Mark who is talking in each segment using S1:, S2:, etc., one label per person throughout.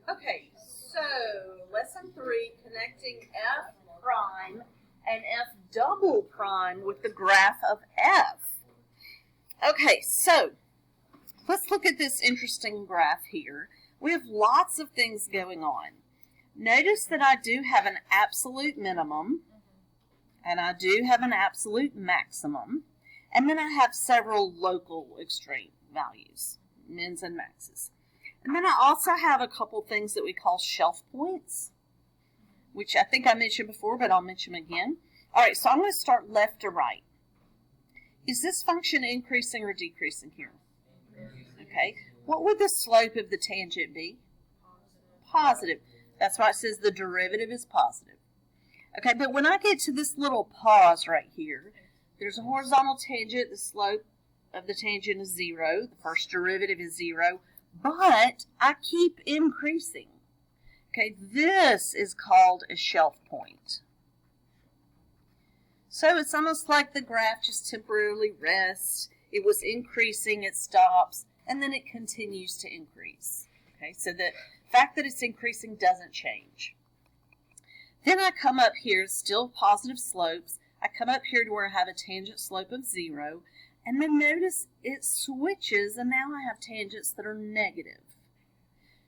S1: Okay, so lesson 3, connecting f prime and f double prime with the graph of f. Okay, so let's look at this interesting graph here. We have lots of things going on. Notice that I do have an absolute minimum, and I do have an absolute maximum, and then I have several local extreme values, mins and maxes. And then I also have a couple things that we call shelf points, which I think I mentioned before, but I'll mention them again. All right, so I'm going to start left to right. Is this function increasing or decreasing here? Okay, what would the slope of the tangent be? Positive. That's why it says the derivative is positive. Okay, but when I get to this little pause right here, there's a horizontal tangent, the slope of the tangent is 0, the first derivative is 0, but I keep increasing. Okay, this is called a shelf point. So it's almost like the graph just temporarily rests. It was increasing, it stops, and then it continues to increase. Okay, so the fact that it's increasing doesn't change. Then I come up here, still positive slopes. I come up here to where I have a tangent slope of 0, and then notice it switches, and now I have tangents that are negative.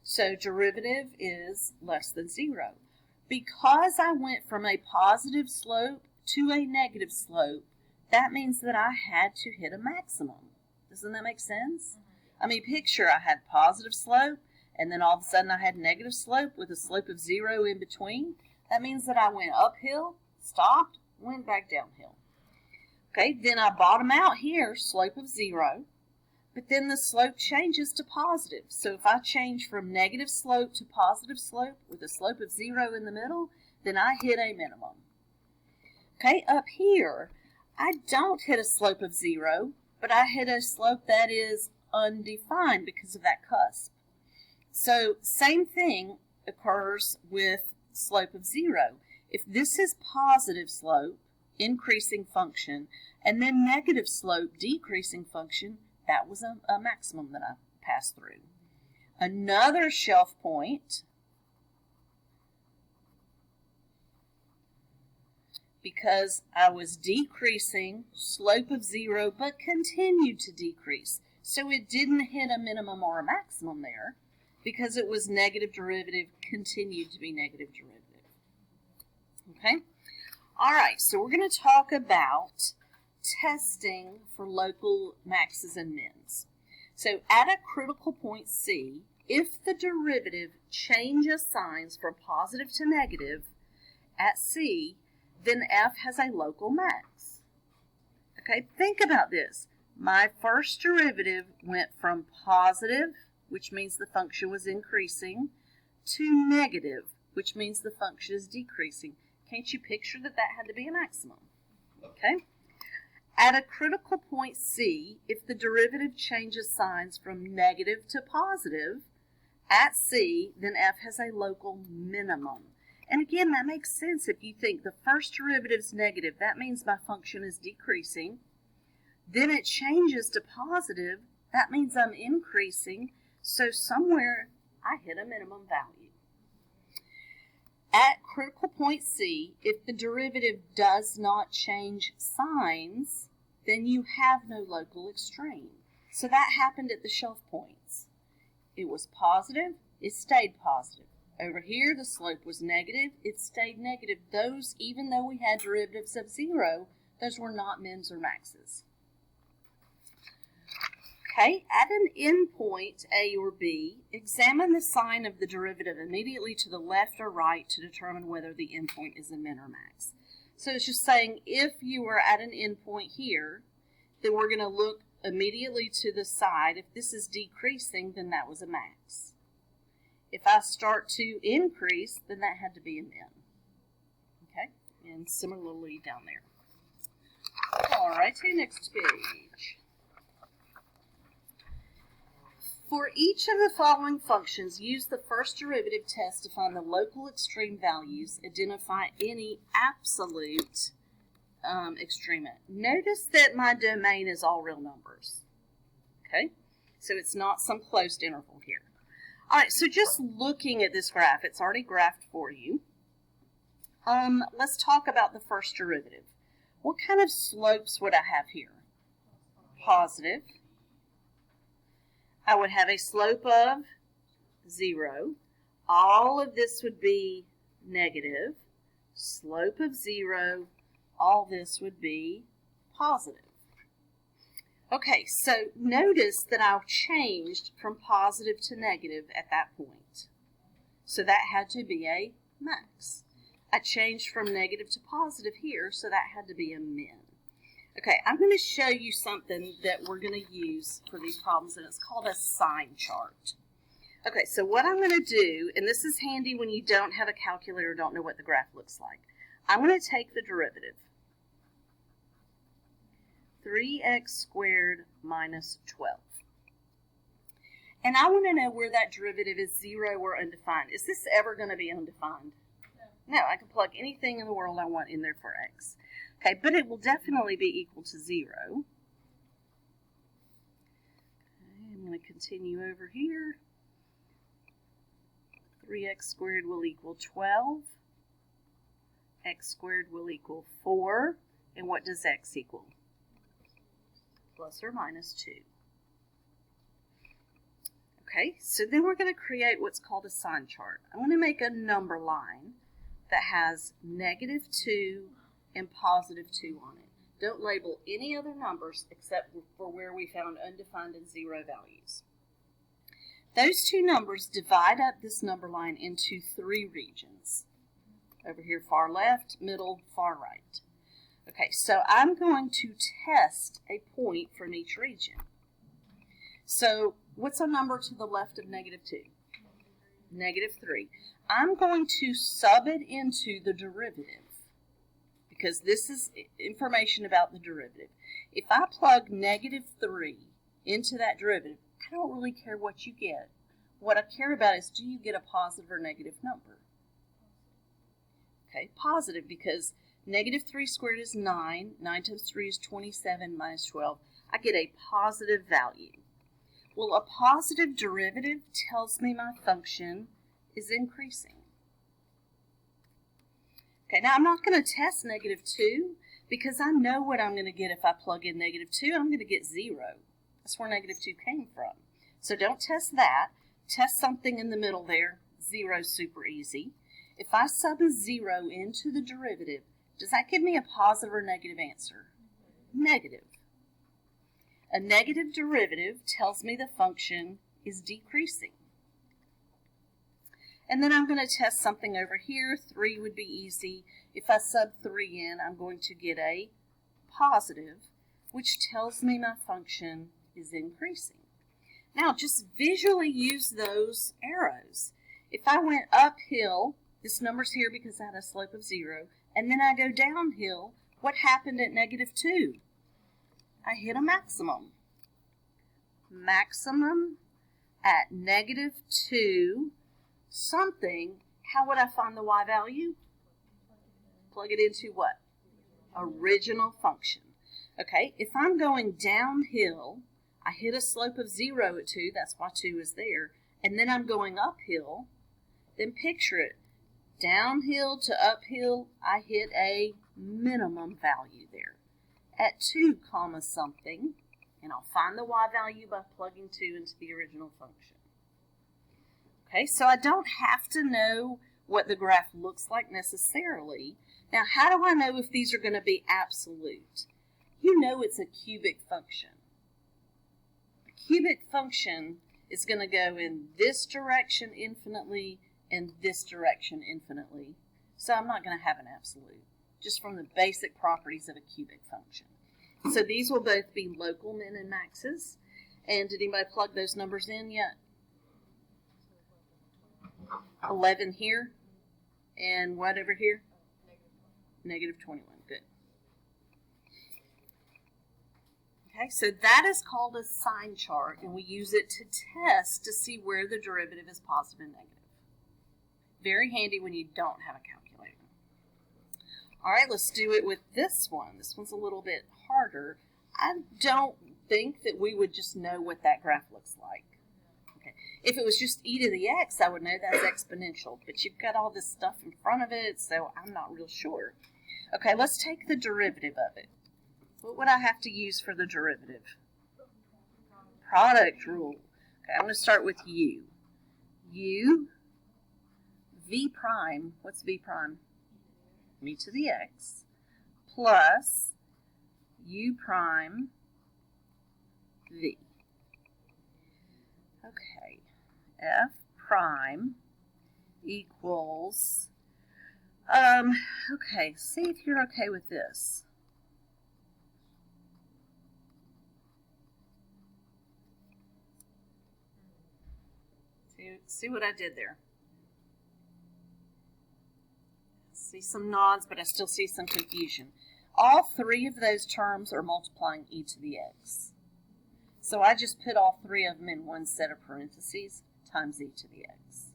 S1: So derivative is less than 0. Because I went from a positive slope to a negative slope, that means that I had to hit a maximum. Doesn't that make sense? I mean, picture I had positive slope, and then all of a sudden I had negative slope with a slope of 0 in between. That means that I went uphill, stopped, went back downhill. Okay, then I bottom out here, slope of 0, but then the slope changes to positive. So if I change from negative slope to positive slope with a slope of 0 in the middle, then I hit a minimum. Okay, up here, I don't hit a slope of 0, but I hit a slope that is undefined because of that cusp. So same thing occurs with slope of 0. If this is positive slope, increasing function, and then negative slope, decreasing function, that was a maximum that I passed through. Another shelf point, because I was decreasing, slope of 0, but continued to decrease. So it didn't hit a minimum or a maximum there, because it was negative derivative, continued to be negative derivative. Okay? All right, so we're going to talk about testing for local maxes and mins. So at a critical point C, if the derivative changes signs from positive to negative at C, then f has a local max. Okay, think about this. My first derivative went from positive, which means the function was increasing, to negative, which means the function is decreasing. Can't you picture that that had to be a maximum? Okay. At a critical point C, if the derivative changes signs from negative to positive at C, then f has a local minimum. And again, that makes sense if you think the first derivative is negative. That means my function is decreasing. Then it changes to positive. That means I'm increasing. So somewhere I hit a minimum value. At critical point C, if the derivative does not change signs, then you have no local extreme. So that happened at the shelf points. It was positive, it stayed positive. Over here, the slope was negative, it stayed negative. Those, even though we had derivatives of 0, those were not mins or maxes. Okay, at an endpoint, A or B, examine the sign of the derivative immediately to the left or right to determine whether the endpoint is a min or max. So it's just saying if you were at an endpoint here, then we're going to look immediately to the side. If this is decreasing, then that was a max. If I start to increase, then that had to be a min. Okay, and similarly down there. All right, to the next page. For each of the following functions, use the first derivative test to find the local extreme values. Identify any absolute extremity. Notice that my domain is all real numbers. Okay? So it's not some closed interval here. All right, so just looking at this graph, it's already graphed for you. Let's talk about the first derivative. What kind of slopes would I have here? Positive. I would have a slope of 0. All of this would be negative. Slope of 0. All this would be positive. Okay, so notice that I've changed from positive to negative at that point. So that had to be a max. I changed from negative to positive here, so that had to be a min. Okay, I'm going to show you something that we're going to use for these problems, and it's called a sign chart. Okay, so what I'm going to do, and this is handy when you don't have a calculator or don't know what the graph looks like. I'm going to take the derivative. 3x squared minus 12. And I want to know where that derivative is 0 or undefined. Is this ever going to be undefined? No, I can plug anything in the world I want in there for x. Okay, but it will definitely be equal to 0. Okay, I'm going to continue over here. 3x squared will equal 12. X squared will equal 4. And what does x equal? Plus or minus 2. Okay, so then we're going to create what's called a sign chart. I'm going to make a number line that has negative 2 and positive 2 on it. Don't label any other numbers except for where we found undefined and 0 values. Those two numbers divide up this number line into 3 regions. Over here, far left, middle, far right. Okay, so I'm going to test a point from each region. So what's a number to the left of negative 2? Negative 3. I'm going to sub it into the derivative because this is information about the derivative. If I plug negative 3 into that derivative, I don't really care what you get. What I care about is, do you get a positive or negative number? Okay, positive, because negative 3 squared is 9. 9 times 3 is 27 minus 12. I get a positive value. Well, a positive derivative tells me my function is increasing. Okay, now I'm not going to test negative 2 because I know what I'm going to get if I plug in negative 2. I'm going to get 0. That's where negative 2 came from. So don't test that. Test something in the middle there. 0 is super easy. If I sub a 0 into the derivative, does that give me a positive or negative answer? Negative. A negative derivative tells me the function is decreasing. And then I'm going to test something over here. 3 would be easy. If I sub 3 in, I'm going to get a positive, which tells me my function is increasing. Now, just visually use those arrows. If I went uphill, this number's here because I had a slope of 0, and then I go downhill, what happened at negative 2? I hit a maximum. Maximum at negative 2 something. How would I find the y value? Plug it into what? Original function. Okay, if I'm going downhill, I hit a slope of 0 at 2, that's why 2 is there, and then I'm going uphill, then picture it. Downhill to uphill, I hit a minimum value there at 2 comma something, and I'll find the y value by plugging 2 into the original function. Okay, so I don't have to know what the graph looks like necessarily. Now, how do I know if these are going to be absolute? You know it's a cubic function. A cubic function is going to go in this direction infinitely and this direction infinitely. So I'm not going to have an absolute, just from the basic properties of a cubic function. So these will both be local min and maxes. And did anybody plug those numbers in yet? 11 here. And what over here? Negative 21. Good. Okay, so that is called a sign chart, and we use it to test to see where the derivative is positive and negative. Very handy when you don't have a calculator. All right, let's do it with this one. This one's a little bit harder. I don't think that we would just know what that graph looks like. Okay. If it was just e to the x, I would know that's exponential, but you've got all this stuff in front of it, so I'm not real sure. Okay, let's take the derivative of it. What would I have to use for the derivative? Product rule. Okay, I'm going to start with u. U, v prime, what's v prime? E to the x, plus u prime v. Okay, f prime equals, okay, see if you're okay with this. See what I did there? See some nods, but I still see some confusion. All three of those terms are multiplying e to the x. So I just put all three of them in one set of parentheses times e to the x.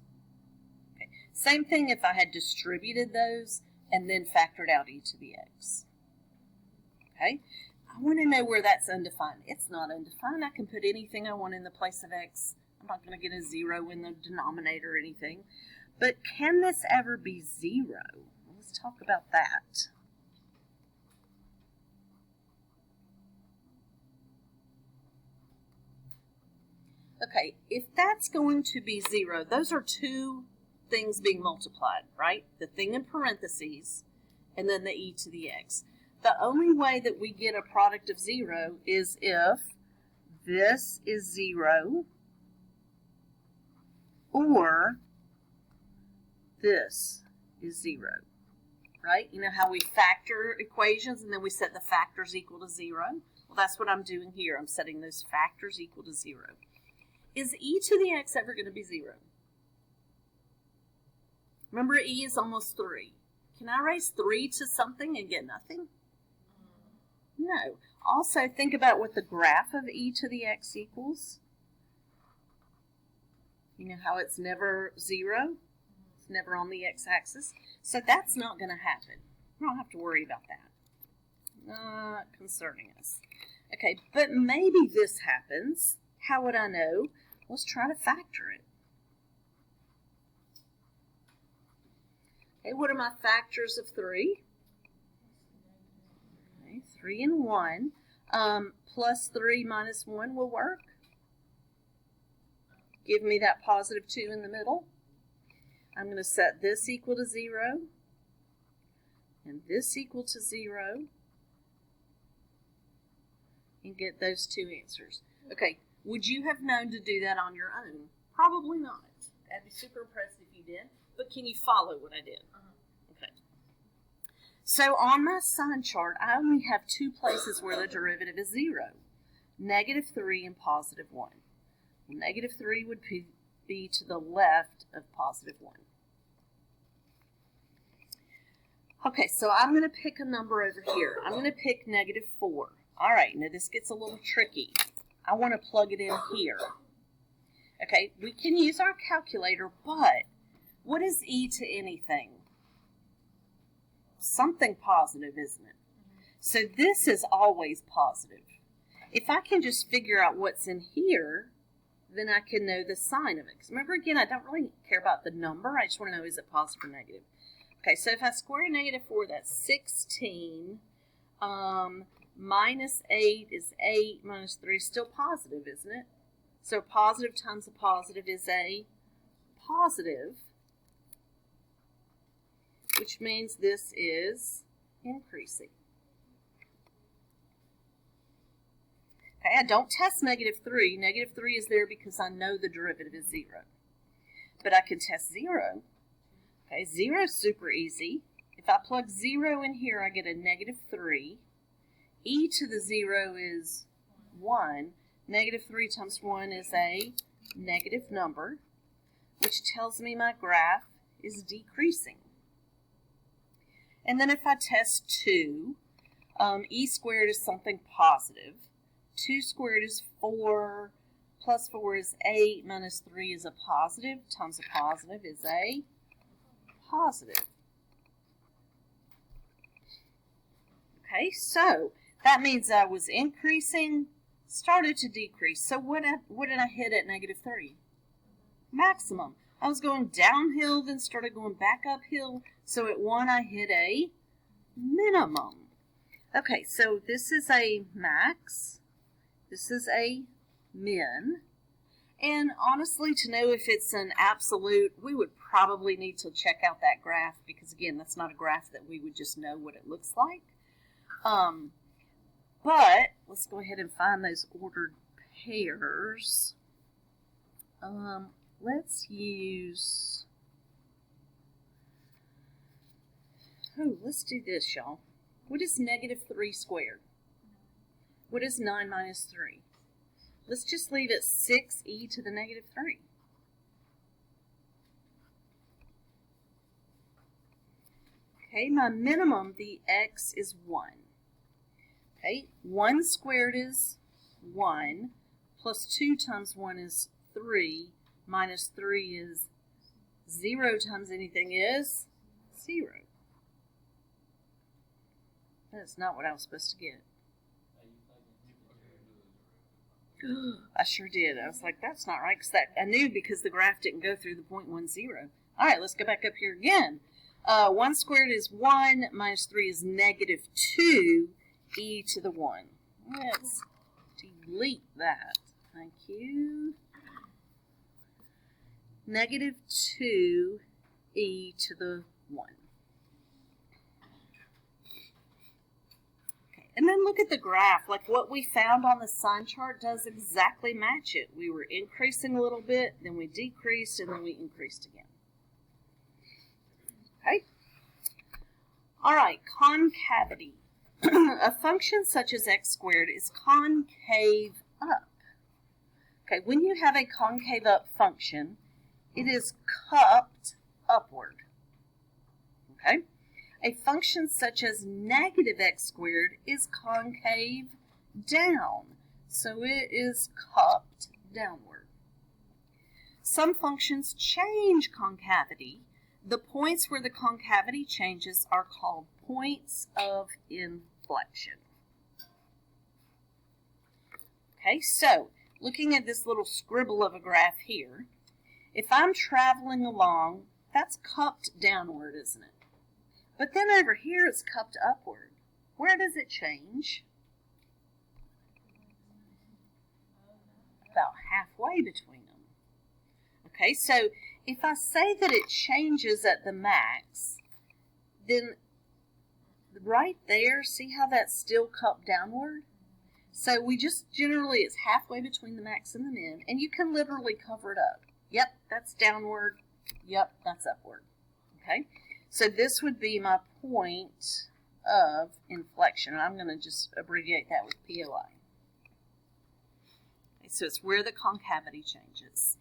S1: Okay. Same thing if I had distributed those and then factored out e to the x. Okay. I want to know where that's undefined. It's not undefined. I can put anything I want in the place of x. I'm not going to get a 0 in the denominator or anything. But can this ever be 0? Let's talk about that. Okay, if that's going to be 0, those are two things being multiplied, right? The thing in parentheses and then the e to the x. The only way that we get a product of 0 is if this is 0 or this is 0, right? You know how we factor equations and then we set the factors equal to 0? Well, that's what I'm doing here. I'm setting those factors equal to 0. Is e to the x ever going to be 0? Remember, e is almost 3. Can I raise 3 to something and get nothing? No. Also, think about what the graph of e to the x equals. You know how it's never 0? It's never on the x-axis. So that's not going to happen. We don't have to worry about that. Not concerning us. Okay, but maybe this happens. How would I know? Let's try to factor it. Okay, what are my factors of 3? Okay, 3 and 1. Plus 3 minus 1 will work. Give me that positive 2 in the middle. I'm going to set this equal to 0 and this equal to 0 and get those two answers. Okay, would you have known to do that on your own? Probably not. I'd be super impressed if you did, but can you follow what I did? Okay. So on my sign chart, I only have two places where the derivative is 0, -3 and +1. Well, -3 would be to the left of +1. Okay, so I'm going to pick a number over here. I'm going to pick -4. All right, now this gets a little tricky. I want to plug it in here. Okay, we can use our calculator, but what is e to anything? Something positive, isn't it? So this is always positive. If I can just figure out what's in here, then I can know the sign of it. Because remember, again, I don't really care about the number. I just want to know, is it positive or negative? Okay, so if I square -4, that's 16. Minus 8 is 8. Minus 3 is still positive, isn't it? So positive times a positive is a positive, which means this is increasing. Okay, I don't test -3. -3 is there because I know the derivative is 0. But I can test 0. Okay, 0 is super easy. If I plug 0 in here, I get a -3. E to the 0 is 1. -3 times 1 is a negative number, which tells me my graph is decreasing. And then if I test 2, e squared is something positive. 2 squared is 4, plus 4 is 8, minus 3 is a positive, times a positive is a positive. Okay, so that means I was increasing, started to decrease. So what did I hit at -3? maximum. I was going downhill, then started going back uphill. So at 1, I hit a minimum. Okay, so this is a max. This is a min. And honestly, to know if it's an absolute, we would probably need to check out that graph because, again, that's not a graph that we would just know what it looks like. But let's go ahead and find those ordered pairs. Let's use, let's do this, y'all. What is negative 3 squared? What is 9 minus 3? Let's just leave it 6e to the negative 3. Okay, my minimum, the x is 1. Okay, 1 squared is 1, plus 2 times 1 is 3, minus 3 is 0 times anything is 0. That's not what I was supposed to get. I sure did. I was like, that's not right. I knew because the graph didn't go through the 0.10. All right, let's go back up here again. 1 squared is 1, minus 3 is negative 2, e to the 1. Let's delete that. Thank you. Negative 2, e to the 1. And then look at the graph. Like what we found on the sign chart does exactly match it. We were increasing a little bit, then we decreased, and then we increased again. Okay? All right, concavity. A function such as x squared is concave up. Okay, when you have a concave up function, it is cupped upward. Okay? A function such as negative x squared is concave down, so it is cupped downward. Some functions change concavity. The points where the concavity changes are called points of inflection. Okay, so looking at this little scribble of a graph here, if I'm traveling along, that's cupped downward, isn't it? But then over here it's cupped upward. Where does it change? About halfway between them. Okay, so if I say that it changes at the max, then right there, see how that's still cupped downward? So we just generally, it's halfway between the max and the min, and you can literally cover it up. Yep, that's downward. Yep, that's upward. Okay? So this would be my point of inflection. I'm going to just abbreviate that with POI. Okay, so it's where the concavity changes.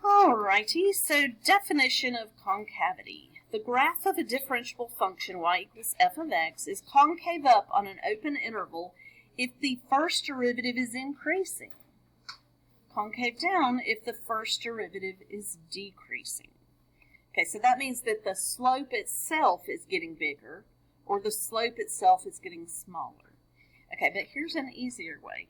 S1: Alrighty, so definition of concavity. The graph of a differentiable function y equals f of x is concave up on an open interval if the first derivative is increasing. Concave down if the first derivative is decreasing. Okay, so that means that the slope itself is getting bigger or the slope itself is getting smaller. Okay, but here's an easier way.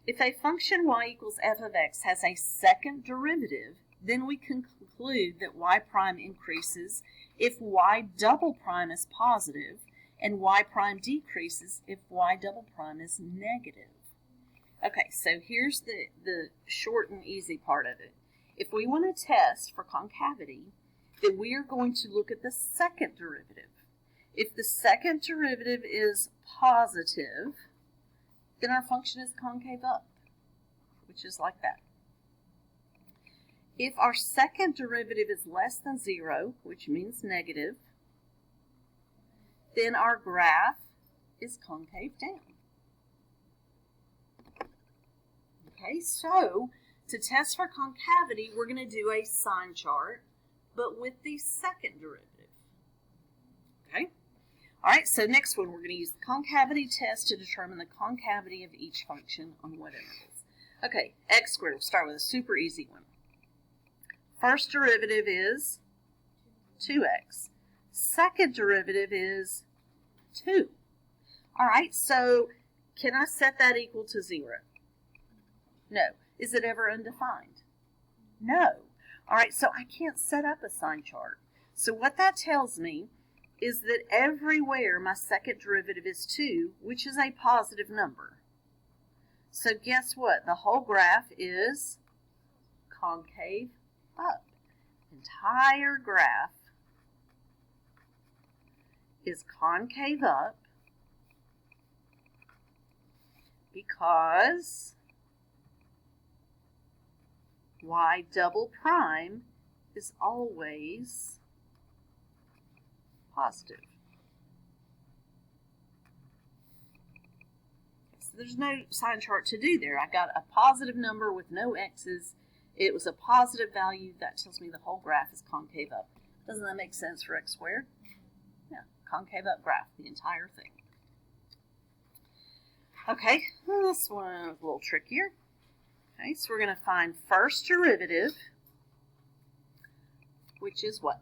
S1: If a function y equals f of x has a second derivative, then we can conclude that y prime increases if y double prime is positive and y prime decreases if y double prime is negative. Okay, so here's the short and easy part of it. If we want to test for concavity, then we are going to look at the second derivative. If the second derivative is positive, then our function is concave up, which is like that. If our second derivative is less than 0, which means negative, then our graph is concave down. Okay, so to test for concavity, we're going to do a sign chart, but with the second derivative. Okay? All right, so next one, we're going to use the concavity test to determine the concavity of each function on what intervals. Okay, x squared, we'll start with a super easy one. First derivative is 2x. Second derivative is 2. All right, so can I set that equal to 0? No. Is it ever undefined? No. All right, so I can't set up a sign chart. So what that tells me is that everywhere my second derivative is 2, which is a positive number. So guess what? The whole graph is concave up. Entire graph is concave up because y double prime is always positive. So there's no sign chart to do there. I got a positive number with no x's. It was a positive value. That tells me the whole graph is concave up. Doesn't that make sense for x squared? Yeah, concave up graph, the entire thing. Okay, well, this one is a little trickier. Okay, so we're going to find first derivative, which is what?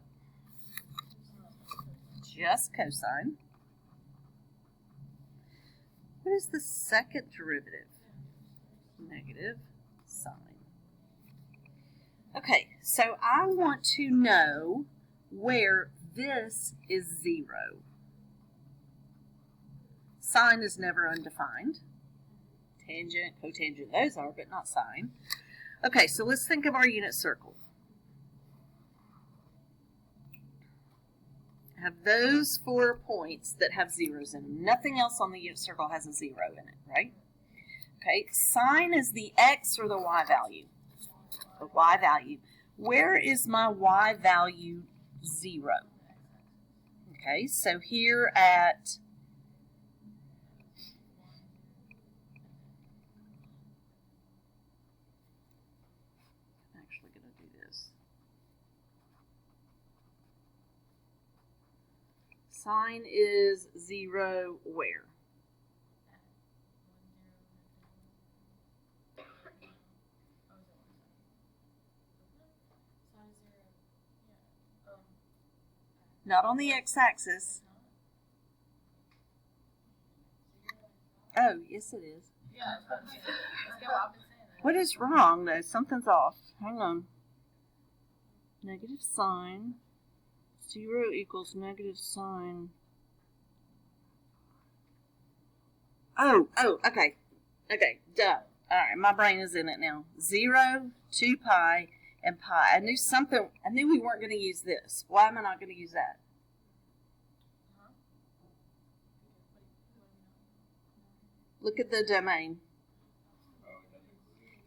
S1: Just cosine. What is the second derivative? Negative sine. Okay, so I want to know where this is 0. Sine is never undefined. Tangent, cotangent, those are, but not sine. Okay, so let's think of our unit circle. Have those 4 points that have zeros in them. Nothing else on the unit circle has a 0 in it, right? Okay, sine is the x or the y value. The y value. Where is my y value 0? Okay, so here at sine is 0 where? Not on the x-axis. Oh, yes it is. What is wrong though? Something's off. Hang on. Negative sine. 0 equals negative sine. Oh, okay. Okay, duh. All right, my brain is in it now. 0, 2 pi, and pi. I knew we weren't going to use this. Why am I not going to use that? Look at the domain.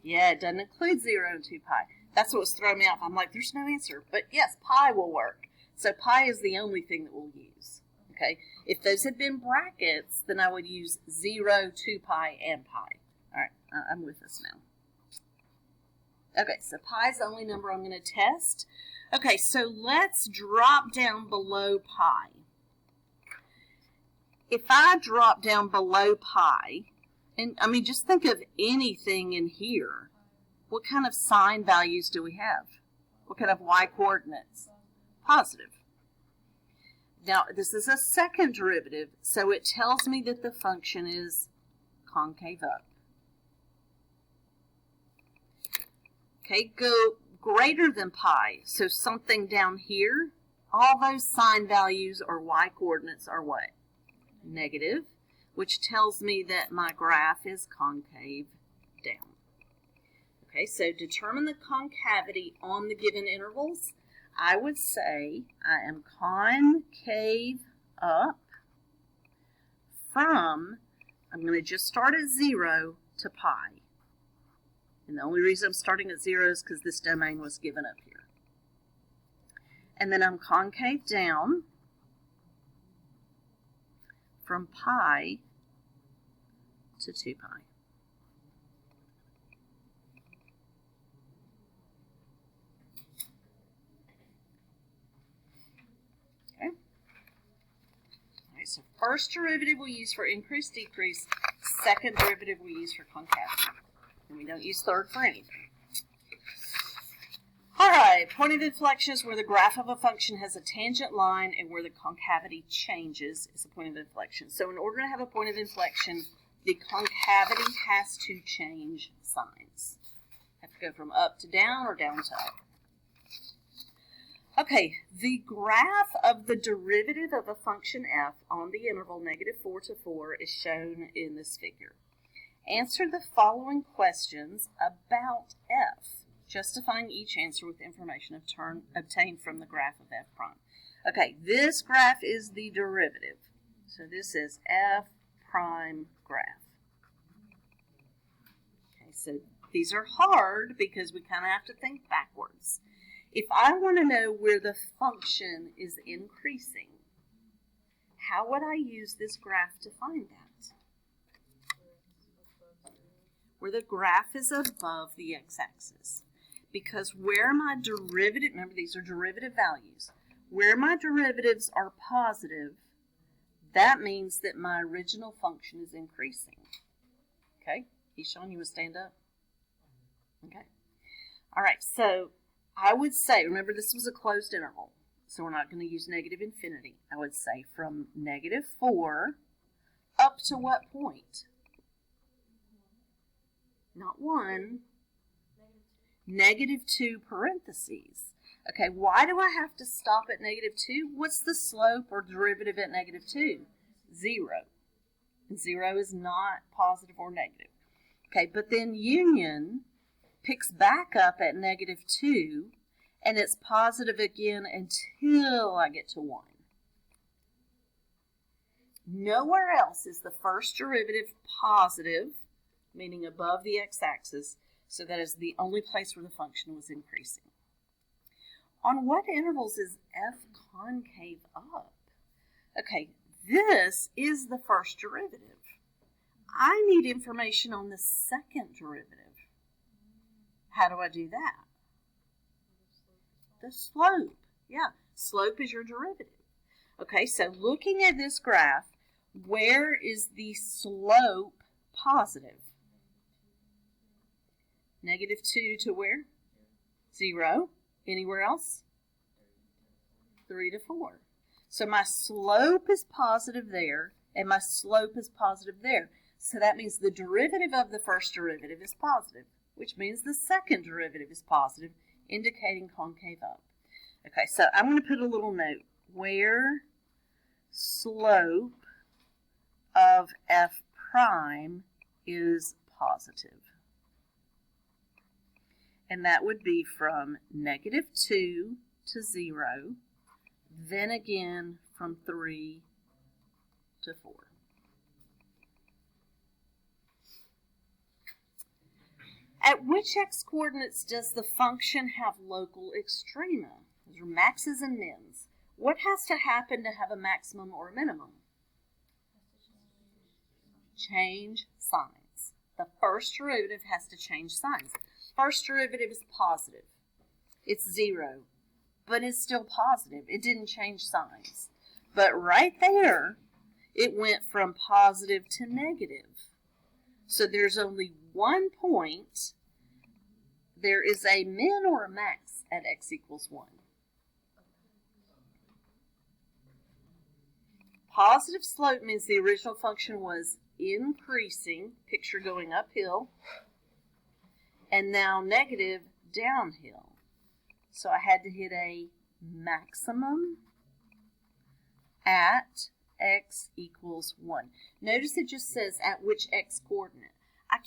S1: Yeah, it doesn't include 0 and 2 pi. That's what was throwing me off. I'm like, there's no answer. But yes, pi will work. So pi is the only thing that we'll use. Okay. If those had been brackets, then I would use 0, 2 pi, and pi. All right, I'm with us now. Okay, so pi is the only number I'm going to test. Okay, so let's drop down below pi. If I drop down below pi, and I mean, just think of anything in here. What kind of sine values do we have? What kind of y coordinates? Positive. Now, this is a second derivative, so it tells me that the function is concave up. Okay, go greater than pi, so something down here, all those sine values or y coordinates are what? Negative, which tells me that my graph is concave down. Okay, so determine the concavity on the given intervals. I would say I am concave up from, I'm going to just start at 0 to pi. And the only reason I'm starting at 0 is because this domain was given up here. And then I'm concave down from pi to 2 pi. Okay. All right, so first derivative we use for increase, decrease. Second derivative we use for concavity. And we don't use third for anything. All right, point of inflection is where the graph of a function has a tangent line and where the concavity changes is a point of inflection. So in order to have a point of inflection, the concavity has to change signs. Have to go from up to down or down to up. Okay, the graph of the derivative of a function f on the interval -4 to 4 is shown in this figure. Answer the following questions about f, justifying each answer with information obtained from the graph of f prime. Okay, this graph is the derivative. So this is f prime graph. Okay, so these are hard because we kind of have to think backwards. If I want to know where the function is increasing, how would I use this graph to find that? Where the graph is above the x-axis. Because where my derivative, remember these are derivative values, where my derivatives are positive, that means that my original function is increasing. Okay? He's showing you to stand up. Okay. All right, so I would say, remember this was a closed interval, so we're not going to use negative infinity. I would say from -4 up to what point? Not 1. -2 parentheses. Okay, why do I have to stop at -2? What's the slope or derivative at -2? 0. And 0 is not positive or negative. Okay, but then union picks back up at -2, and it's positive again until I get to 1. Nowhere else is the first derivative positive, meaning above the x-axis, so that is the only place where the function was increasing. On what intervals is f concave up? Okay, this is the first derivative. I need information on the second derivative. How do I do that? The slope. Yeah, slope is your derivative. Okay, so looking at this graph, where is the slope positive? -2 to where? 0. Anywhere else? 3 to 4. So my slope is positive there, and my slope is positive there. So that means the derivative of the first derivative is positive, which means the second derivative is positive, indicating concave up. Okay, so I'm going to put a little note. Where slope of f prime is positive. And that would be from -2 to 0, then again from 3 to 4. At which x-coordinates does the function have local extrema? Those are maxes and mins. What has to happen to have a maximum or a minimum? Change signs. The first derivative has to change signs. First derivative is positive. It's 0, but it's still positive. It didn't change signs. But right there, it went from positive to negative. So there's only one point. There is a min or a max at x equals 1. Positive slope means the original function was increasing, picture going uphill, and now negative downhill. So I had to hit a maximum at x equals 1. Notice it just says at which x coordinate. I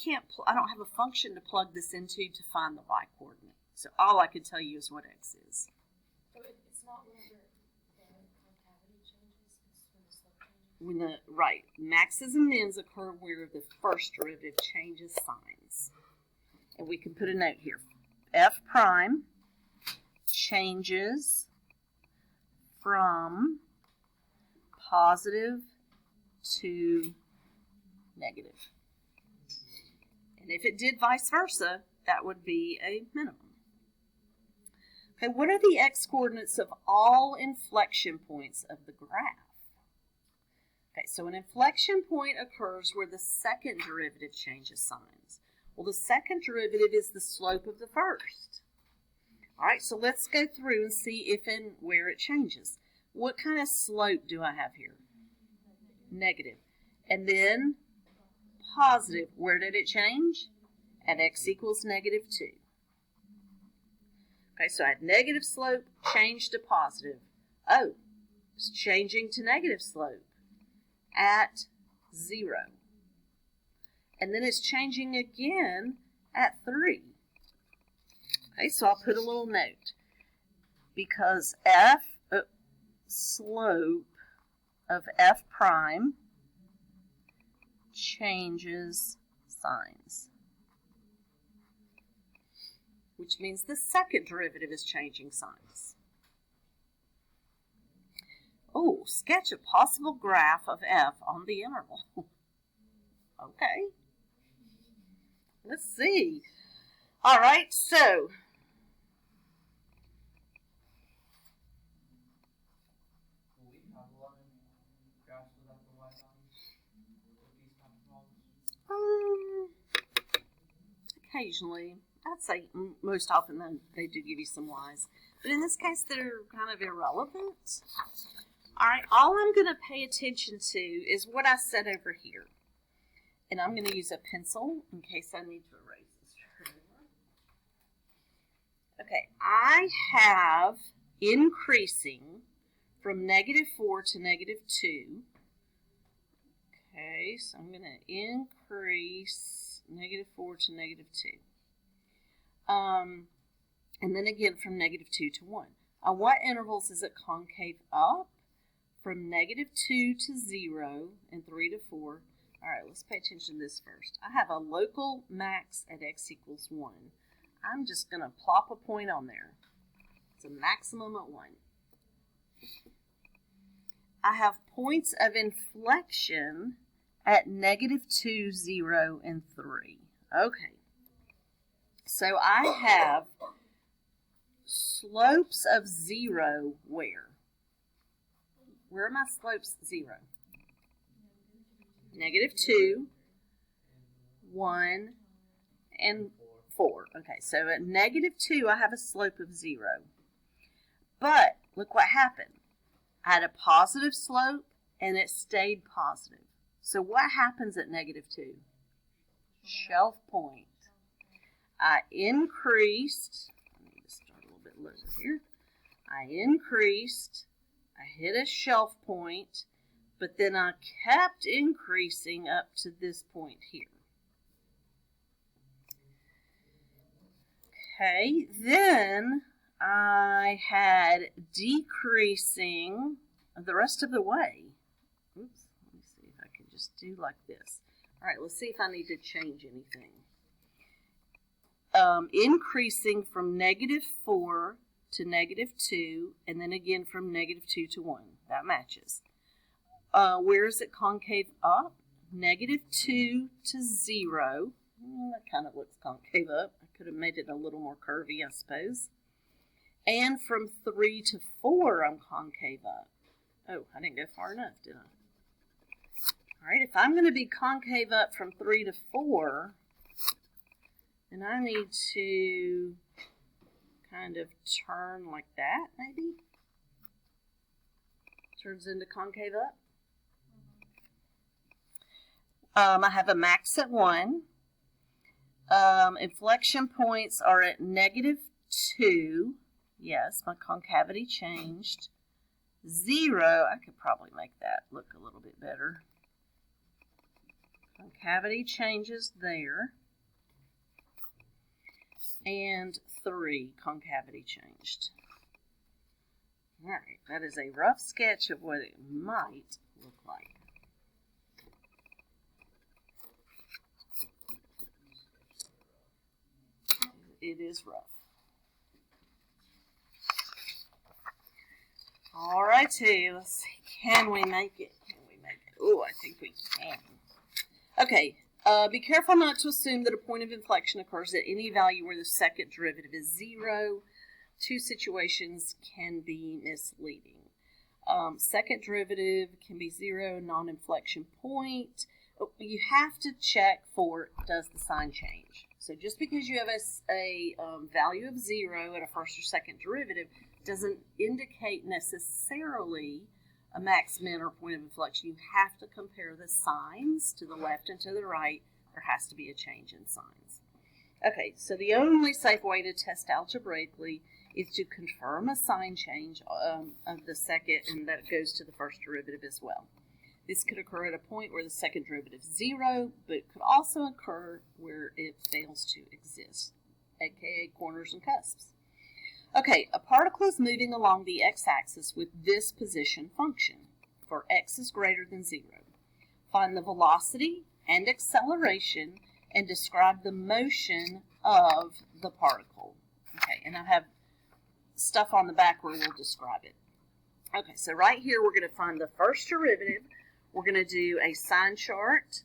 S1: don't have a function to plug this into to find the y coordinate. So all I could tell you is what x is.
S2: So it's not whenever the concavity changes, it's when the slope changes?
S1: Right. Maxes and mins occur where the first derivative changes signs. And we can put a note here. F prime changes from positive to negative. And if it did vice versa, that would be a minimum. Okay, what are the x-coordinates of all inflection points of the graph? Okay, so an inflection point occurs where the second derivative changes signs. Well, the second derivative is the slope of the first. All right, so let's go through and see if and where it changes. What kind of slope do I have here? Negative. And then positive. Where did it change? at x equals negative 2. Okay, so I had negative slope, changed to positive. Oh, it's changing to negative slope at 0. And then it's changing again at 3. Okay, so I'll put a little note. Because slope of f prime changes signs. Which means the second derivative is changing signs. Oh, sketch a possible graph of f on the interval. Okay. Let's see. All right, so occasionally, I'd say most often they do give you some Y's. But in this case, they're kind of irrelevant. All right, all I'm going to pay attention to is what I said over here. And I'm going to use a pencil in case I need to erase this. Okay, I have increasing from negative 4 to negative 2. Okay, so I'm going to increase negative 4 to negative 2. And then again from negative 2 to 1. On what intervals is it concave up? From negative 2 to 0 and 3 to 4. All right, let's pay attention to this first. I have a local max at x equals 1. I'm just going to plop a point on there. It's a maximum at 1. I have points of inflection at negative 2, 0, and 3. Okay. So I have slopes of 0 where? Where are my slopes 0? Negative 2, 1, and 4. Okay, so at negative 2, I have a slope of 0. But look what happened. I had a positive slope, and it stayed positive. So what happens at negative 2? Shelf point. I increased, I need to start a little bit lower here. I increased, I hit a shelf point, but then I kept increasing up to this point here. Okay, then I had decreasing the rest of the way. Oops, let me see if I can just do like this. All right, let's see if I need to change anything. Increasing from negative 4 to negative 2, and then again from negative 2 to 1. That matches. Where is it concave up? Negative 2 to 0. That kind of looks concave up. I could have made it a little more curvy, I suppose. And from 3 to 4, I'm concave up. Oh, I didn't go far enough, did I? All right, if I'm going to be concave up from 3 to 4, then I need to kind of turn like that, maybe. Turns into concave up. I have a max at 1. Inflection points are at negative 2. Yes, my concavity changed. 0, I could probably make that look a little bit better. Concavity changes there. And 3, concavity changed. All right, that is a rough sketch of what it might look like. It is rough. All righty, let's see. Can we make it? Can we make it? Oh, I think we can. Okay, be careful not to assume that a point of inflection occurs at any value where the second derivative is 0. Two situations can be misleading. Second derivative can be 0, non-inflection point. You have to check for, does the sign change? So just because you have a value of 0 at a first or second derivative doesn't indicate necessarily a max, min, or point of inflection. You have to compare the signs to the left and to the right. There has to be a change in signs. Okay, so the only safe way to test algebraically is to confirm a sign change of the second, and that goes to the first derivative as well. This could occur at a point where the second derivative is 0, but it could also occur where it fails to exist, aka corners and cusps. Okay, a particle is moving along the x-axis with this position function for x is greater than 0. Find the velocity and acceleration and describe the motion of the particle. Okay, and I have stuff on the back where we'll describe it. Okay, so right here we're going to find the first derivative. We're going to do a sign chart,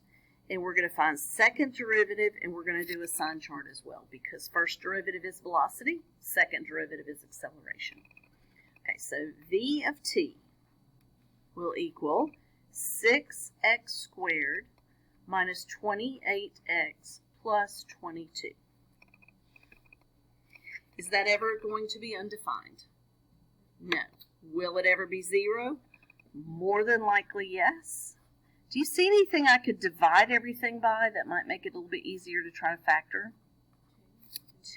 S1: and we're going to find second derivative, and we're going to do a sign chart as well, because first derivative is velocity, second derivative is acceleration. Okay, so v of t will equal 6x squared minus 28x plus 22. Is that ever going to be undefined? No. Will it ever be 0? More than likely, yes. Do you see anything I could divide everything by that might make it a little bit easier to try to factor?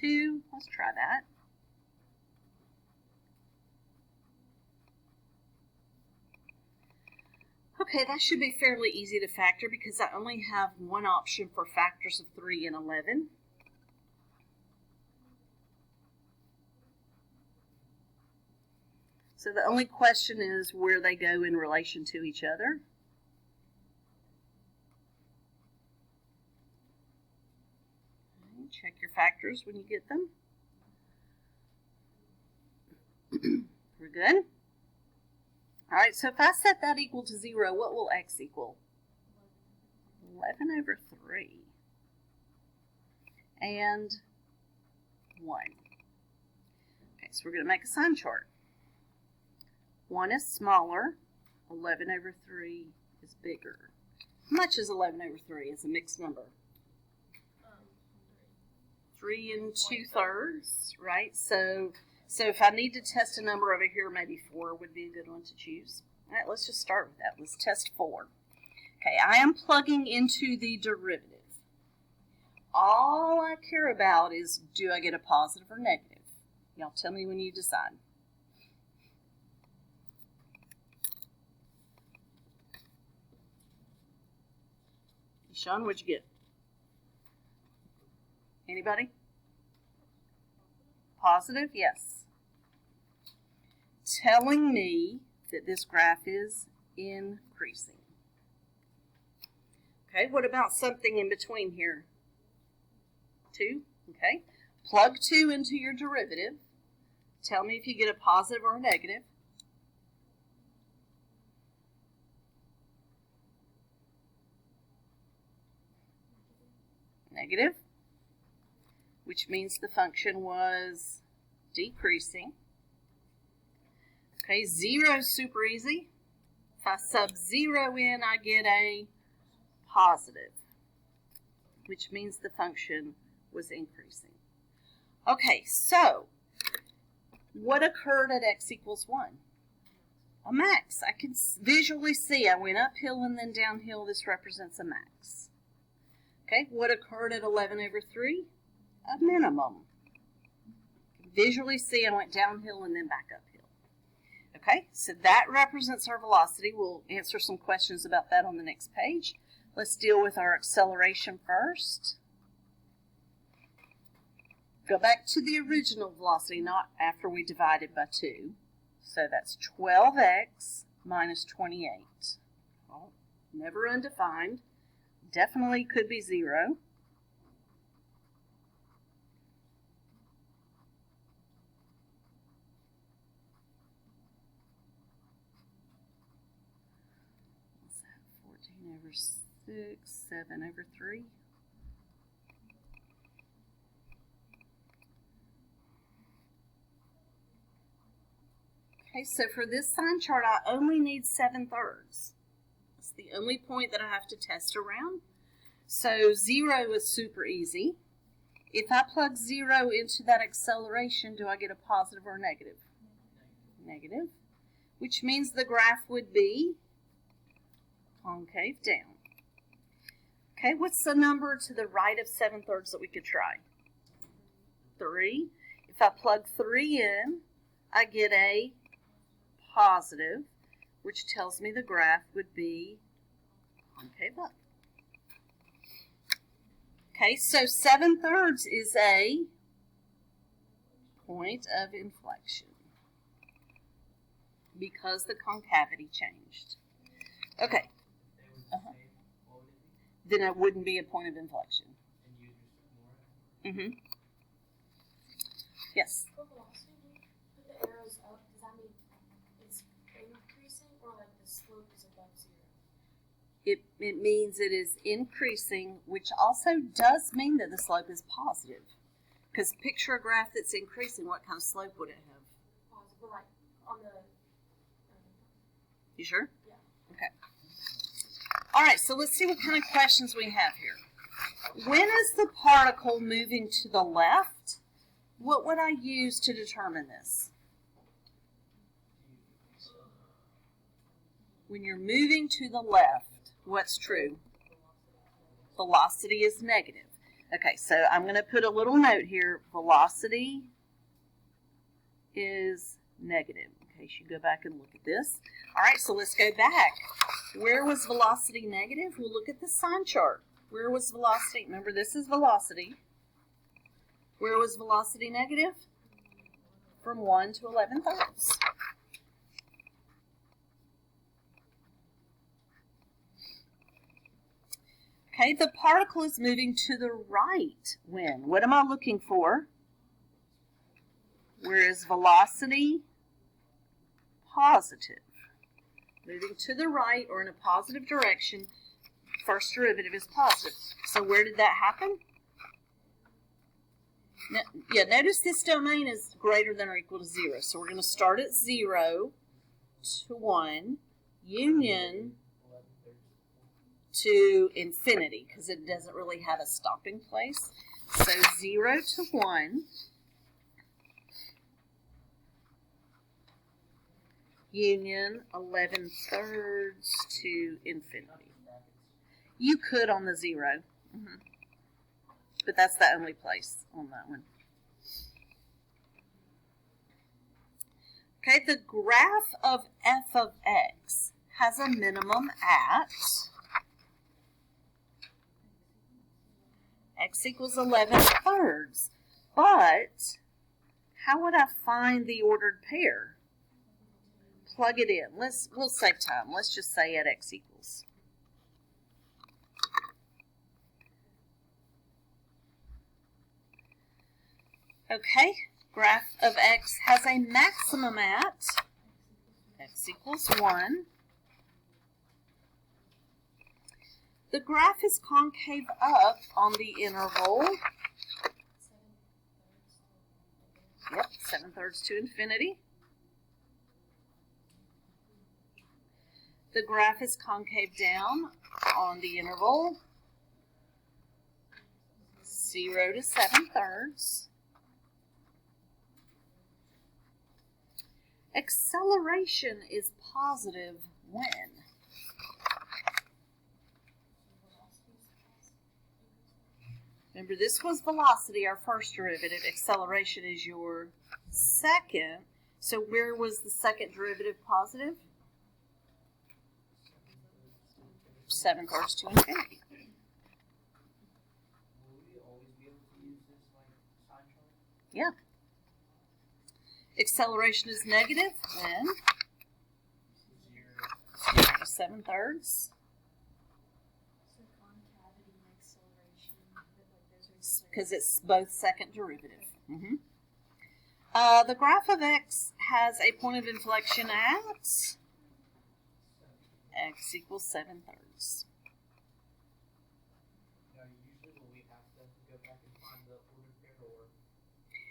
S1: 2. Let's try that. Okay, that should be fairly easy to factor because I only have one option for factors of 3 and 11. So the only question is where they go in relation to each other. Check your factors when you get them. We're good? All right, so if I set that equal to 0, what will x equal? 11 over 3. And 1. Okay, so we're going to make a sign chart. 1 is smaller. 11 over 3 is bigger. How much is 11 over 3 as a mixed number? 3 and 2/3, right? So if I need to test a number over here, maybe 4 would be a good one to choose. All right, let's just start with that. Let's test 4. Okay, I am plugging into the derivative. All I care about is, do I get a positive or negative? Y'all tell me when you decide. Sean, what'd you get? Anybody? Positive? Yes. Telling me that this graph is increasing. Okay, what about something in between here? 2, okay. Plug 2 into your derivative. Tell me if you get a positive or a negative. Negative, which means the function was decreasing. Okay, 0 is super easy. If I sub 0 in, I get a positive, which means the function was increasing. Okay, so what occurred at x equals 1? A max. I can visually see I went uphill and then downhill. This represents a max. Okay, what occurred at 11 over 3? A minimum. Visually see I went downhill and then back uphill. Okay, so that represents our velocity. We'll answer some questions about that on the next page. Let's deal with our acceleration first. Go back to the original velocity, not after we divided by 2. So that's 12x minus 28. Well, never undefined. Definitely could be 0. What's that? 14 over 6, 7 over 3. Okay, so for this sign chart, I only need 7/3. That's the only point that I have to test around. So 0 is super easy. If I plug 0 into that acceleration, do I get a positive or a negative? Negative, which means the graph would be concave down. Okay, what's the number to the right of 7/3 that we could try? 3. If I plug 3 in, I get a positive, which tells me the graph would be concave up. Okay, so 7/3 is a point of inflection because the concavity changed. Okay. Then it wouldn't be a point of inflection. Mm-hmm. Yes.
S2: For velocity, when you put the arrows up, does that mean it's increasing or like the slope is above 0?
S1: It means it is increasing, which also does mean that the slope is positive. Because picture a graph that's increasing, what kind of slope would it have?
S2: Positive, but like on the...
S1: You sure?
S2: Yeah.
S1: Okay. All right, so let's see what kind of questions we have here. When is the particle moving to the left? What would I use to determine this? When you're moving to the left, what's true? Velocity is negative. Okay, so I'm going to put a little note here. Velocity is negative. In case you go back and look at this. All right, so let's go back. Where was velocity negative? We'll look at the sign chart. Where was velocity? Remember, this is velocity. Where was velocity negative? From 1 to 11/3. Okay, the particle is moving to the right when? What am I looking for? Where is velocity positive? Moving to the right or in a positive direction, first derivative is positive. So where did that happen? Now, yeah, notice this domain is greater than or equal to 0. So we're going to start at 0 to 1, union to infinity, because it doesn't really have a stopping place. So 0 to 1, union 11/3 to infinity. You could on the 0, but that's the only place on that one. Okay, the graph of f of x has a minimum at x equals 11/3. But how would I find the ordered pair? Plug it in. We'll save time. Let's just say at x equals. Okay, graph of x has a maximum at x equals 1. The graph is concave up on the interval. Yep, 7/3 to infinity. The graph is concave down on the interval 0 to 7/3. Acceleration is positive when? Remember, this was velocity, our first derivative. Acceleration is your second. So where was the second derivative positive? 7/3 to infinity. Yeah. Acceleration is negative when 0 to 7/3. Because it's both second derivative. The graph of x has a point of inflection at x equals 7/3.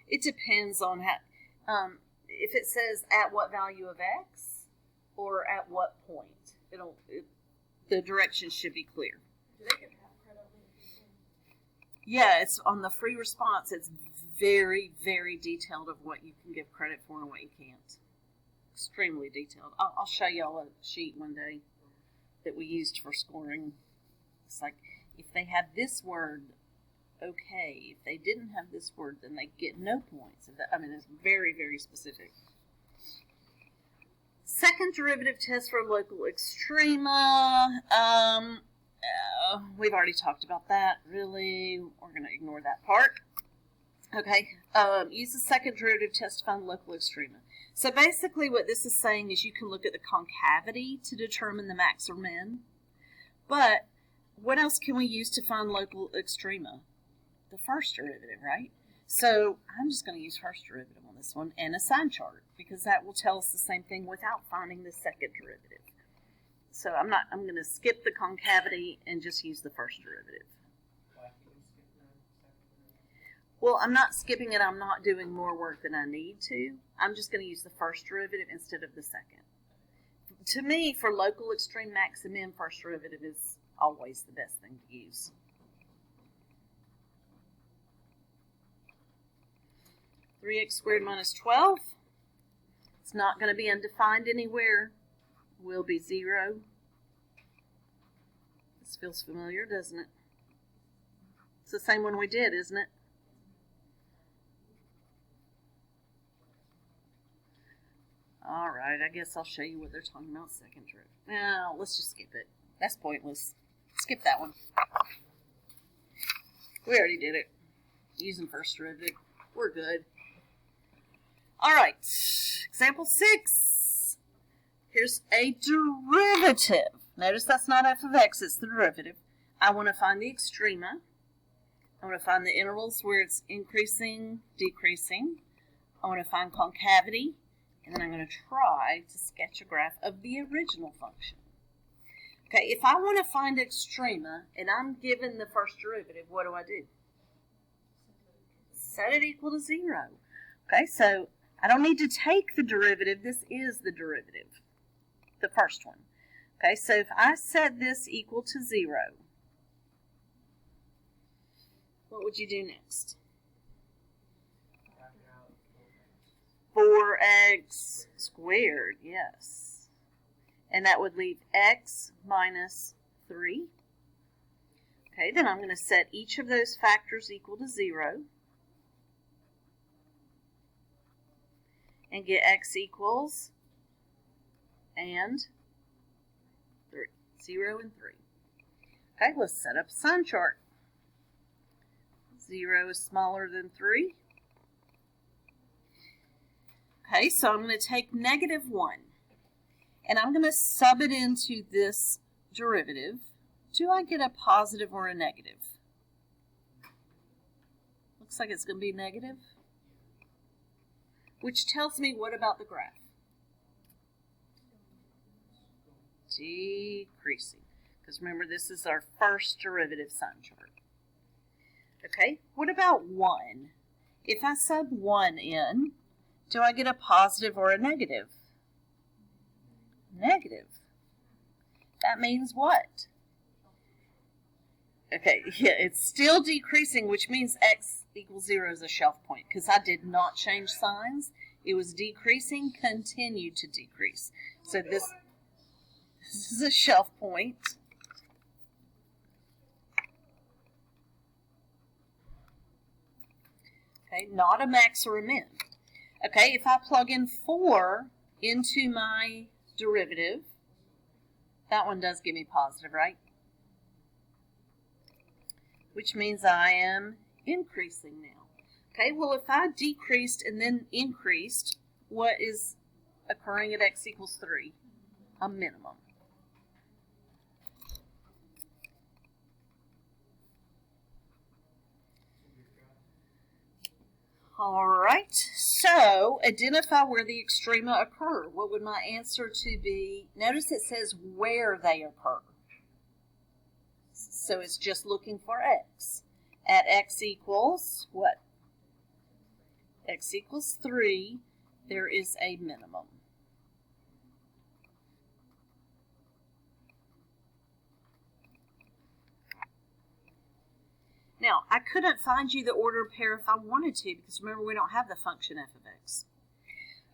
S1: It depends on how. If it says at what value of x or at what point, the direction should be clear. Yeah, it's on the free response. It's very, very detailed of what you can give credit for and what you can't. Extremely detailed. I'll show y'all a sheet one day that we used for scoring. It's like if they had this word okay. If they didn't have this word, then they get no points. I mean, it's very, very specific. Second derivative test for local extrema. We've already talked about that. Really, we're going to ignore that part. Okay, use the second derivative test to find local extrema. So basically what this is saying is you can look at the concavity to determine the max or min. But what else can we use to find local extrema? The first derivative, right? So I'm just going to use first derivative on this one and a sign chart because that will tell us the same thing without finding the second derivative. So I'm going to skip the concavity and just use the first derivative. Well, I'm not skipping it. I'm not doing more work than I need to. I'm just going to use the first derivative instead of the second. To me, for local extreme max and min, first derivative is always the best thing to use. (3x squared minus 12). It's not going to be undefined anywhere. Will be 0. This feels familiar, doesn't it? It's the same one we did, isn't it? All right, I guess I'll show you what they're talking about second derivative. No, let's just skip it. That's pointless. Skip that one. We already did it. Using first derivative. We're good. All right, example 6. Here's a derivative. Notice that's not f of x, it's the derivative. I want to find the extrema. I want to find the intervals where it's increasing, decreasing. I want to find concavity. And then I'm going to try to sketch a graph of the original function. Okay, if I want to find extrema and I'm given the first derivative, what do? Set it equal to 0. Okay, so I don't need to take the derivative. This is the derivative, the first one. Okay, so if I set this equal to 0, what would you do next? 4x squared, yes. And that would leave x minus 3. Okay, then I'm going to set each of those factors equal to 0. And get x equals and 3. 0 and 3. Okay, let's set up a sign chart. 0 is smaller than 3. Okay, so I'm going to take -1, and I'm going to sub it into this derivative. Do I get a positive or a negative? Looks like it's going to be negative, which tells me what about the graph? Decreasing, because remember this is our first derivative sign chart. Okay, what about 1? If I sub 1 in, do I get a positive or a negative? Negative. That means what? Okay, yeah, it's still decreasing, which means x equals 0 is a shelf point, because I did not change signs. It was decreasing, continued to decrease. So this is a shelf point. Okay, not a max or a min. Okay, if I plug in 4 into my derivative, that one does give me positive, right? Which means I am increasing now. Okay, well if I decreased and then increased, what is occurring at x equals 3? A minimum. All right, so identify where the extrema occur. What would my answer to be? Notice it says where they occur. So it's just looking for x. At x equals what? X equals 3, there is a minimum. Now, I couldn't find you the ordered pair if I wanted to, because remember we don't have the function f of x.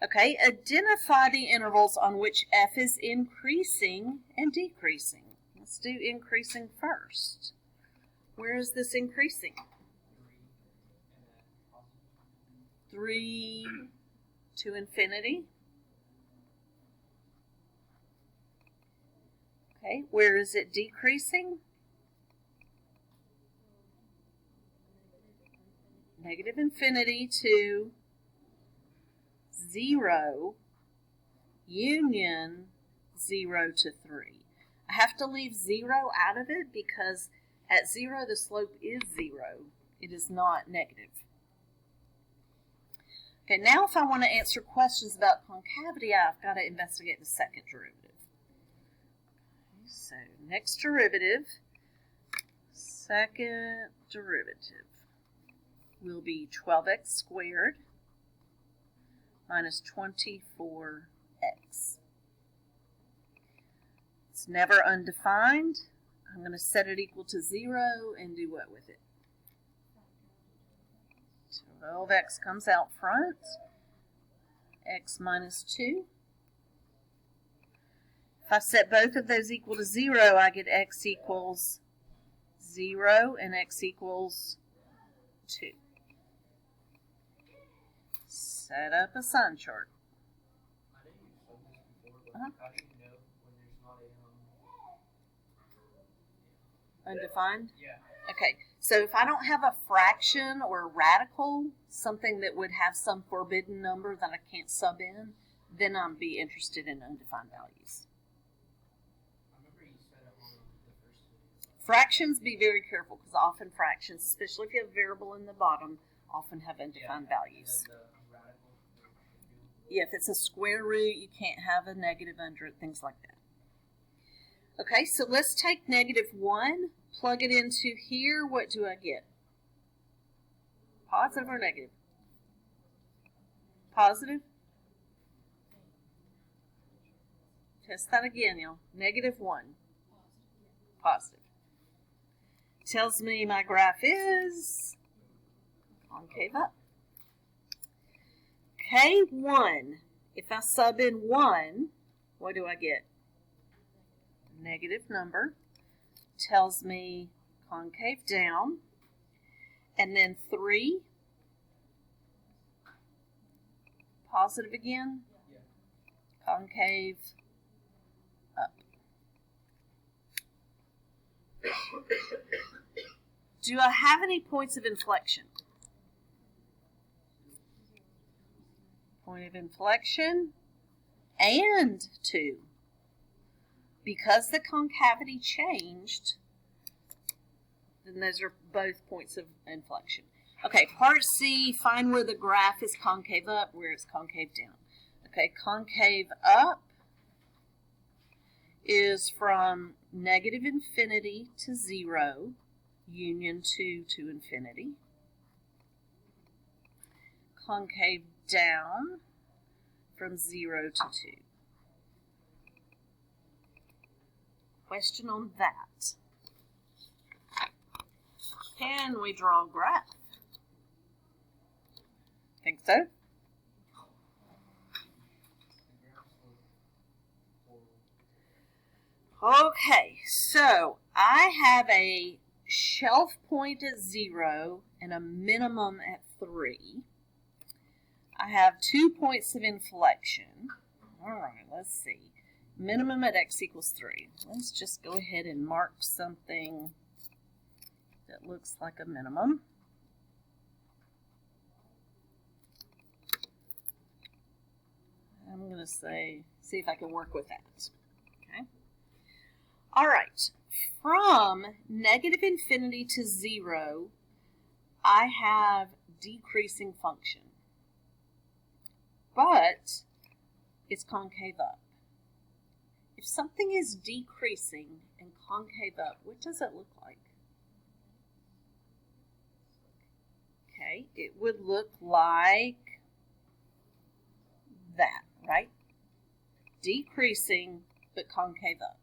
S1: Okay, identify the intervals on which f is increasing and decreasing. Let's do increasing first. Where is this increasing? 3 to infinity. Okay, where is it decreasing? Negative infinity to 0 union 0 to 3. I have to leave 0 out of it because at 0 the slope is 0. It is not negative. Okay, now if I want to answer questions about concavity, I've got to investigate the second derivative. Okay, so next derivative, second derivative will be 12x squared minus 24x. It's never undefined. I'm going to set it equal to 0 and do what with it? 12x comes out front. X minus 2. If I set both of those equal to 0, I get x equals 0 and x equals 2. Set up a sign chart.
S3: I know you've shown this before, but how do you know when there's not a
S1: Undefined?
S3: Yeah.
S1: Okay, so if I don't have a fraction or a radical, something that would have some forbidden number that I can't sub in, then I'd be interested in undefined values.
S3: I remember you said it on the first video.
S1: Fractions, be very careful because often fractions, especially if you have a variable in the bottom, often have undefined values.
S3: And then the radical.
S1: Yeah, if it's a square root, you can't have a negative under it, things like that. Okay, so let's take -1, plug it into here. What do I get? Positive or negative? Positive? Test that again, y'all. -1. Positive. Tells me my graph is concave up. Okay, 1. If I sub in 1, what do I get? Negative number. Tells me concave down. And then 3. Positive again.
S3: Yeah.
S1: Concave up. Do I have any points of inflection? Point of inflection and 2. Because the concavity changed, then those are both points of inflection. Okay, part C, find where the graph is concave up, where it's concave down. Okay, concave up is from negative infinity to 0, union 2 to infinity. Concave down from 0 to 2. Question on that. Can we draw a graph? Think so? Okay, so I have a shelf point at 0 and a minimum at 3. I have 2 points of inflection. All right, let's see. Minimum at x equals 3. Let's just go ahead and mark something that looks like a minimum. I'm going to say, see if I can work with that. Okay. All right. From negative infinity to 0, I have decreasing function. But it's concave up. If something is decreasing and concave up, what does it look like? Okay, it would look like that, right? Decreasing, but concave up.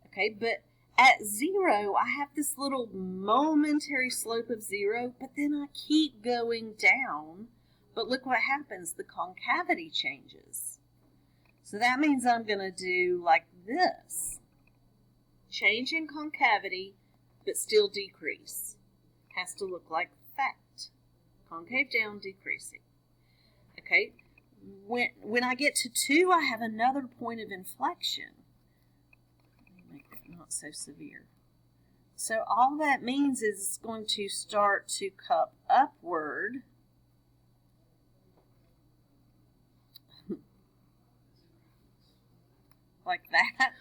S1: Okay, but at 0, I have this little momentary slope of 0, but then I keep going down. But look what happens, the concavity changes. So that means I'm going to do like this. Change in concavity, but still decrease. Has to look like that. Concave down, decreasing. Okay, when I get to 2, I have another point of inflection. Let me make that not so severe. So all that means is it's going to start to cup upward. Like that.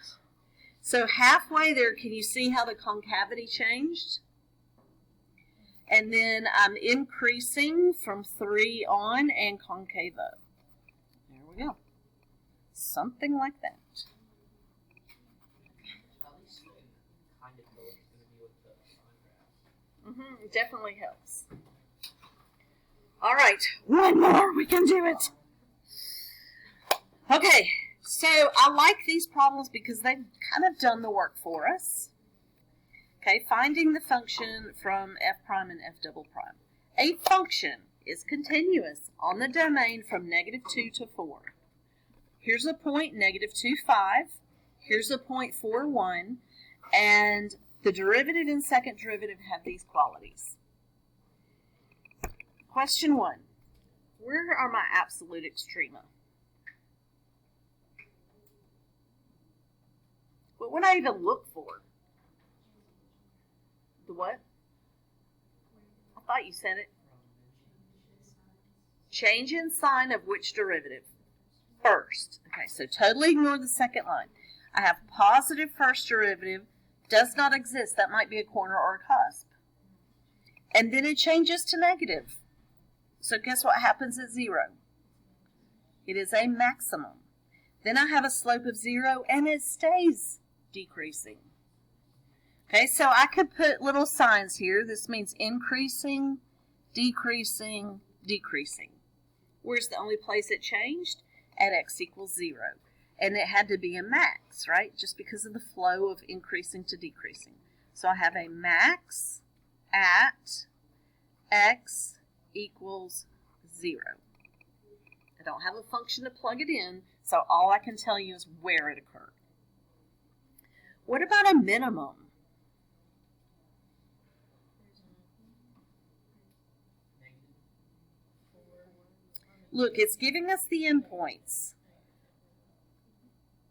S1: So halfway there, can you see how the concavity changed? And then I'm increasing from 3 on and concave up. There we go. Something like that.
S3: At least you can kind of know what it's going to be with the sign graphs.
S1: It definitely helps. All right, one more. We can do it. Okay, so I like these problems because they've kind of done the work for us. Okay, finding the function from f prime and f double prime. A function is continuous on the domain from -2 to 4. Here's a point, -2, 5. Here's a point, 4, 1. And the derivative and second derivative have these qualities. Question 1. Where are my absolute extrema? What would I even look for? The what? I thought you said it. Change in sign of which derivative? First. Okay, so totally ignore the second line. I have positive first derivative, does not exist. That might be a corner or a cusp. And then it changes to negative. So guess what happens at 0? It is a maximum. Then I have a slope of 0 and it stays decreasing. Okay, so I could put little signs here. This means increasing, decreasing, decreasing. Where's the only place it changed? At x equals 0. And it had to be a max, right? Just because of the flow of increasing to decreasing. So I have a max at x equals 0. I don't have a function to plug it in, so all I can tell you is where it occurred. What about a minimum? Look, it's giving us the endpoints.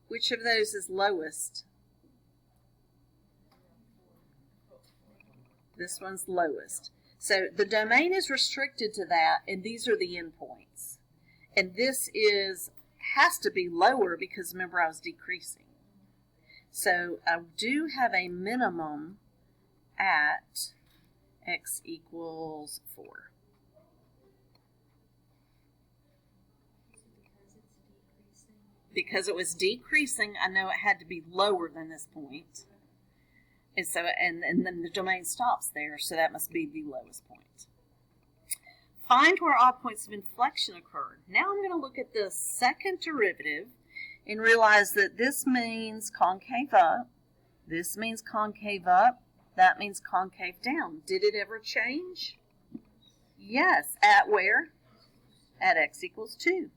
S1: Which of those is lowest? This one's lowest. So the domain is restricted to that, and these are the endpoints. And this has to be lower because remember I was decreasing. So I do have a minimum at x equals 4. Because it was decreasing, I know it had to be lower than this point. And so, and then the domain stops there, so that must be the lowest point. Find where all points of inflection occurred. Now I'm going to look at the second derivative and realize that this means concave up, this means concave up, that means concave down. Did it ever change? Yes. At where? At x equals 2.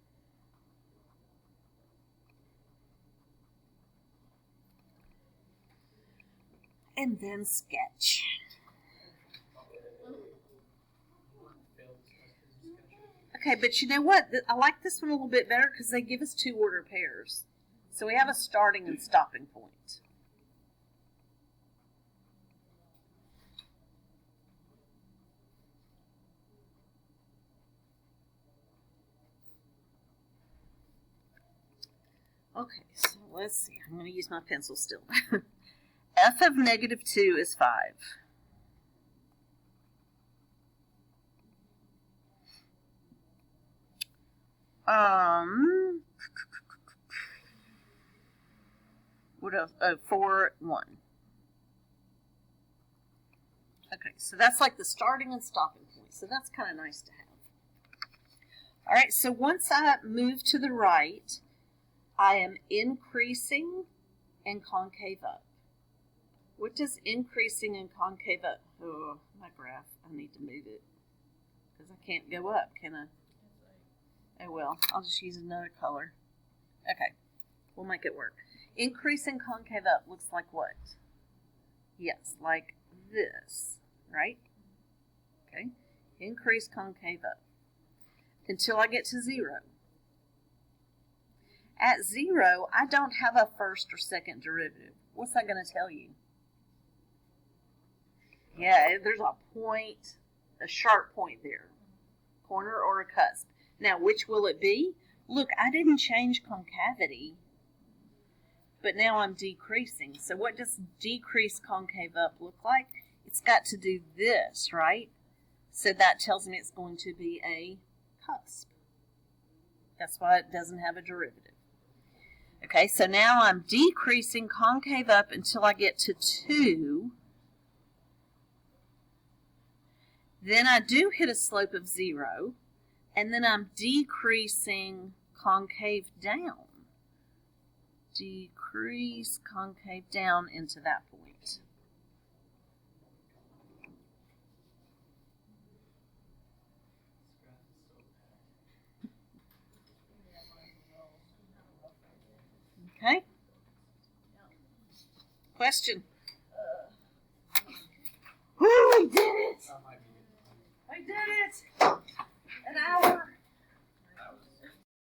S1: And then sketch. Okay, but you know what? I like this one a little bit better because they give us 2 order pairs. So we have a starting and stopping point. Okay, so let's see. I'm going to use my pencil still. F of -2 is 5. What else? Oh, 4, 1. Okay, so that's like the starting and stopping point. So that's kind of nice to have. All right, so once I move to the right, I am increasing and concave up. What does increasing and concave up? Oh, my graph. I need to move it because I can't go up, can I? Oh, well, I'll just use another color. Okay, we'll make it work. Increase and concave up looks like what? Yes, like this, right? Okay. Increase concave up until I get to 0. At 0, I don't have a first or second derivative. What's that going to tell you? Yeah, there's a point, a sharp point there. Corner or a cusp. Now, which will it be? Look, I didn't change concavity, but now I'm decreasing. So what does decrease concave up look like? It's got to do this, right? So that tells me it's going to be a cusp. That's why it doesn't have a derivative. Okay, so now I'm decreasing concave up until I get to 2. Then I do hit a slope of 0, and then I'm decreasing concave down. Decrease concave down into that point. Okay? Question? Woo, I did it!
S3: That might be it.
S1: I did it!